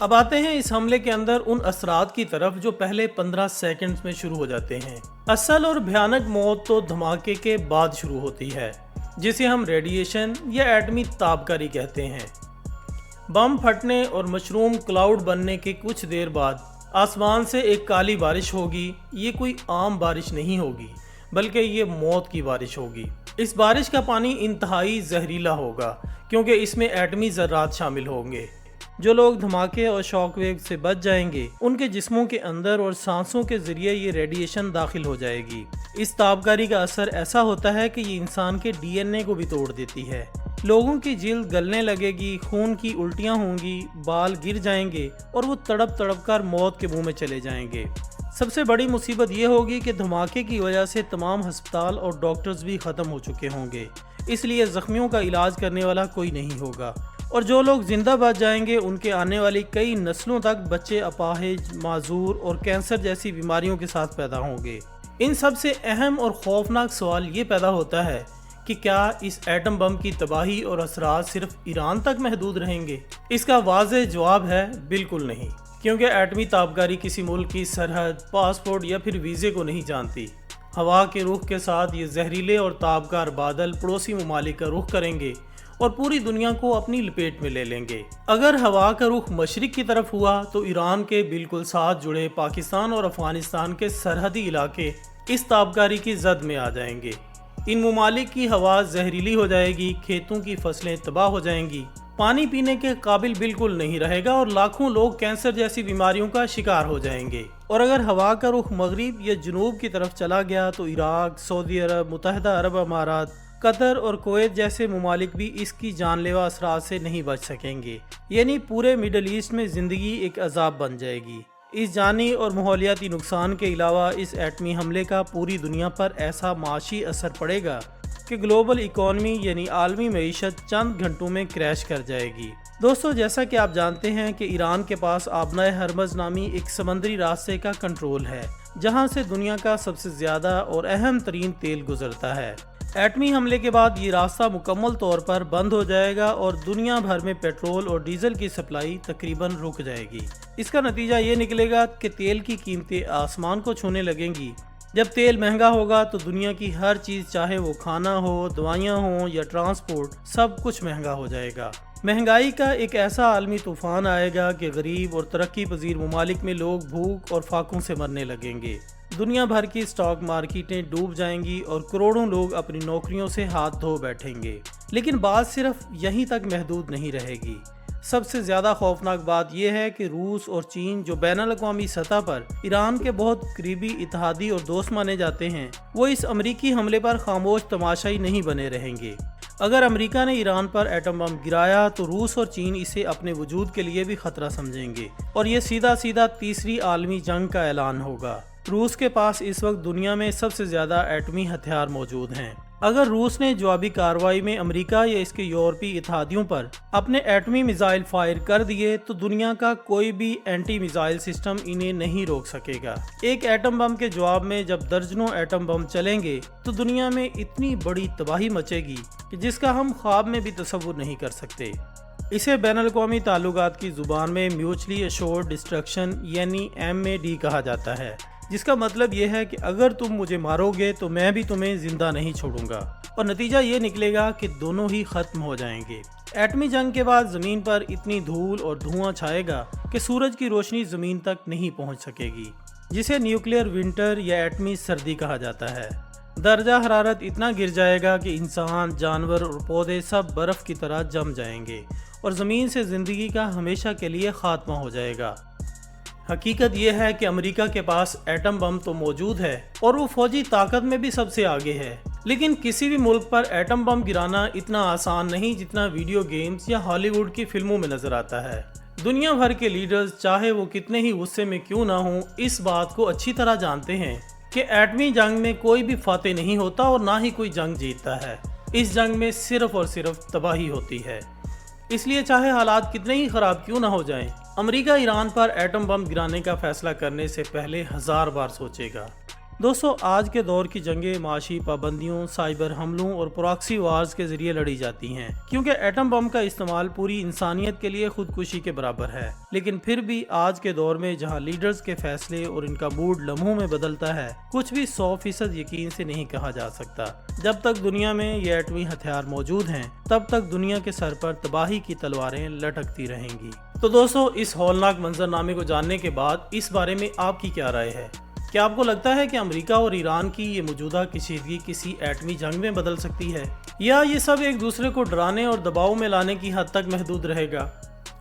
اب آتے ہیں اس حملے کے اندر ان اثرات کی طرف جو پہلے 15 سیکنڈز میں شروع ہو جاتے ہیں۔ اصل اور بھیانک موت تو دھماکے کے بعد شروع ہوتی ہے، جسے ہم ریڈیشن یا ایٹمی تابکاری کہتے ہیں۔ بم پھٹنے اور مشروم کلاؤڈ بننے کے کچھ دیر بعد آسمان سے ایک کالی بارش ہوگی۔ یہ کوئی عام بارش نہیں ہوگی، بلکہ یہ موت کی بارش ہوگی۔ اس بارش کا پانی انتہائی زہریلا ہوگا، کیونکہ اس میں ایٹمی ذرات شامل ہوں گے۔ جو لوگ دھماکے اور شاک ویو سے بچ جائیں گے، ان کے جسموں کے اندر اور سانسوں کے ذریعے یہ ریڈیشن داخل ہو جائے گی۔ اس تابکاری کا اثر ایسا ہوتا ہے کہ یہ انسان کے ڈی این اے کو بھی توڑ دیتی ہے۔ لوگوں کی جلد گلنے لگے گی، خون کی الٹیاں ہوں گی، بال گر جائیں گے اور وہ تڑپ تڑپ کر موت کے منہ میں چلے جائیں گے۔ سب سے بڑی مصیبت یہ ہوگی کہ دھماکے کی وجہ سے تمام ہسپتال اور ڈاکٹرز بھی ختم ہو چکے ہوں گے، اس لیے زخمیوں کا علاج کرنے والا کوئی نہیں ہوگا، اور جو لوگ زندہ بچ جائیں گے ان کے آنے والی کئی نسلوں تک بچے اپاہج، معذور اور کینسر جیسی بیماریوں کے ساتھ پیدا ہوں گے۔ ان سب سے اہم اور خوفناک سوال یہ پیدا ہوتا ہے کہ کیا اس ایٹم بم کی تباہی اور اثرات صرف ایران تک محدود رہیں گے؟ اس کا واضح جواب ہے بالکل نہیں، کیونکہ ایٹمی تابکاری کسی ملک کی سرحد، پاسپورٹ یا پھر ویزے کو نہیں جانتی۔ ہوا کے رخ کے ساتھ یہ زہریلے اور تابکار بادل پڑوسی ممالک کا رخ کریں گے اور پوری دنیا کو اپنی لپیٹ میں لے لیں گے۔ اگر ہوا کا رخ مشرق کی طرف ہوا تو ایران کے بالکل ساتھ جڑے پاکستان اور افغانستان کے سرحدی علاقے اس تابکاری کی زد میں آ جائیں گے۔ ان ممالک کی ہوا زہریلی ہو جائے گی، کھیتوں کی فصلیں تباہ ہو جائیں گی، پانی پینے کے قابل بالکل نہیں رہے گا اور لاکھوں لوگ کینسر جیسی بیماریوں کا شکار ہو جائیں گے۔ اور اگر ہوا کا رخ مغرب یا جنوب کی طرف چلا گیا تو عراق، سعودی عرب، متحدہ عرب امارات، قطر اور کویت جیسے ممالک بھی اس کی جان لیوا اثرات سے نہیں بچ سکیں گے، یعنی پورے مڈل ایسٹ میں زندگی ایک عذاب بن جائے گی۔ اس جانی اور ماحولیاتی نقصان کے علاوہ اس ایٹمی حملے کا پوری دنیا پر ایسا معاشی اثر پڑے گا کہ گلوبل اکانومی یعنی عالمی معیشت چند گھنٹوں میں کریش کر جائے گی۔ دوستو، جیسا کہ آپ جانتے ہیں کہ ایران کے پاس آبنائے ہرمز نامی ایک سمندری راستے کا کنٹرول ہے، جہاں سے دنیا کا سب سے زیادہ اور اہم ترین تیل گزرتا ہے۔ ایٹمی حملے کے بعد یہ راستہ مکمل طور پر بند ہو جائے گا اور دنیا بھر میں پیٹرول اور ڈیزل کی سپلائی تقریباً رک جائے گی۔ اس کا نتیجہ یہ نکلے گا کہ تیل کی قیمتیں آسمان کو چھونے لگیں گی۔ جب تیل مہنگا ہوگا تو دنیا کی ہر چیز، چاہے وہ کھانا ہو، دوائیاں ہوں یا ٹرانسپورٹ، سب کچھ مہنگا ہو جائے گا۔ مہنگائی کا ایک ایسا عالمی طوفان آئے گا کہ غریب اور ترقی پذیر ممالک میں لوگ بھوک اور فاقوں سے مرنے لگیں گے۔ دنیا بھر کی سٹاک مارکیٹیں ڈوب جائیں گی اور کروڑوں لوگ اپنی نوکریوں سے ہاتھ دھو بیٹھیں گے۔ لیکن بات صرف یہیں تک محدود نہیں رہے گی۔ سب سے زیادہ خوفناک بات یہ ہے کہ روس اور چین، جو بین الاقوامی سطح پر ایران کے بہت قریبی اتحادی اور دوست مانے جاتے ہیں، وہ اس امریکی حملے پر خاموش تماشائی نہیں بنے رہیں گے۔ اگر امریکہ نے ایران پر ایٹم بم گرایا تو روس اور چین اسے اپنے وجود کے لیے بھی خطرہ سمجھیں گے اور یہ سیدھا سیدھا تیسری عالمی جنگ کا اعلان ہوگا۔ روس کے پاس اس وقت دنیا میں سب سے زیادہ ایٹمی ہتھیار موجود ہیں۔ اگر روس نے جوابی کارروائی میں امریکہ یا اس کے یورپی اتحادیوں پر اپنے ایٹمی میزائل فائر کر دیے تو دنیا کا کوئی بھی اینٹی میزائل سسٹم انہیں نہیں روک سکے گا۔ ایک ایٹم بم کے جواب میں جب درجنوں ایٹم بم چلیں گے تو دنیا میں اتنی بڑی تباہی مچے گی کہ جس کا ہم خواب میں بھی تصور نہیں کر سکتے۔ اسے بین الاقوامی تعلقات کی زبان میں میوچلی ایشورڈ ڈسٹرکشن یعنی MAD کہا جاتا ہے، جس کا مطلب یہ ہے کہ اگر تم مجھے مارو گے تو میں بھی تمہیں زندہ نہیں چھوڑوں گا، اور نتیجہ یہ نکلے گا کہ دونوں ہی ختم ہو جائیں گے۔ ایٹمی جنگ کے بعد زمین پر اتنی دھول اور دھواں چھائے گا کہ سورج کی روشنی زمین تک نہیں پہنچ سکے گی، جسے نیوکلیئر ونٹر یا ایٹمی سردی کہا جاتا ہے۔ درجہ حرارت اتنا گر جائے گا کہ انسان، جانور اور پودے سب برف کی طرح جم جائیں گے اور زمین سے زندگی کا ہمیشہ کے لیے خاتمہ ہو جائے گا۔ حقیقت یہ ہے کہ امریکہ کے پاس ایٹم بم تو موجود ہے اور وہ فوجی طاقت میں بھی سب سے آگے ہے، لیکن کسی بھی ملک پر ایٹم بم گرانا اتنا آسان نہیں جتنا ویڈیو گیمز یا ہالی ووڈ کی فلموں میں نظر آتا ہے۔ دنیا بھر کے لیڈرز، چاہے وہ کتنے ہی غصے میں کیوں نہ ہوں، اس بات کو اچھی طرح جانتے ہیں کہ ایٹمی جنگ میں کوئی بھی فاتح نہیں ہوتا اور نہ ہی کوئی جنگ جیتتا ہے۔ اس جنگ میں صرف اور صرف تباہی ہوتی ہے۔ اس لیے چاہے حالات کتنے ہی خراب کیوں نہ ہو جائیں، امریکہ ایران پر ایٹم بم گرانے کا فیصلہ کرنے سے پہلے 1000 بار سوچے گا۔ دوستو آج کے دور کی جنگیں معاشی پابندیوں، سائبر حملوں اور پراکسی وارز کے ذریعے لڑی جاتی ہیں، کیونکہ ایٹم بم کا استعمال پوری انسانیت کے لیے خودکشی کے برابر ہے۔ لیکن پھر بھی آج کے دور میں جہاں لیڈرز کے فیصلے اور ان کا موڈ لمحوں میں بدلتا ہے، کچھ بھی 100% یقین سے نہیں کہا جا سکتا۔ جب تک دنیا میں یہ ایٹمی ہتھیار موجود ہیں، تب تک دنیا کے سر پر تباہی کی تلواریں لٹکتی رہیں گی۔ تو دوستو اس ہولناک منظرنامے کو جاننے کے بعد اس بارے میں آپ کی کیا رائے ہے؟ کیا آپ کو لگتا ہے کہ امریکہ اور ایران کی یہ موجودہ کشیدگی کسی ایٹمی جنگ میں بدل سکتی ہے، یا یہ سب ایک دوسرے کو ڈرانے اور دباؤ میں لانے کی حد تک محدود رہے گا؟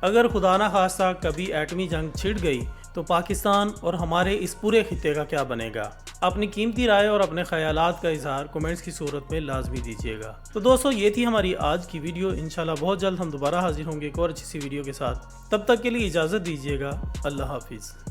اگر خدا نہ خواستہ کبھی ایٹمی جنگ چھڑ گئی تو پاکستان اور ہمارے اس پورے خطے کا کیا بنے گا؟ اپنی قیمتی رائے اور اپنے خیالات کا اظہار کمنٹس کی صورت میں لازمی دیجیے گا۔ تو دوستو یہ تھی ہماری آج کی ویڈیو۔ انشاءاللہ بہت جلد ہم دوبارہ حاضر ہوں گے ایک اور اچھی سی ویڈیو کے ساتھ۔ تب تک کے لیے اجازت دیجیے گا۔ اللہ حافظ۔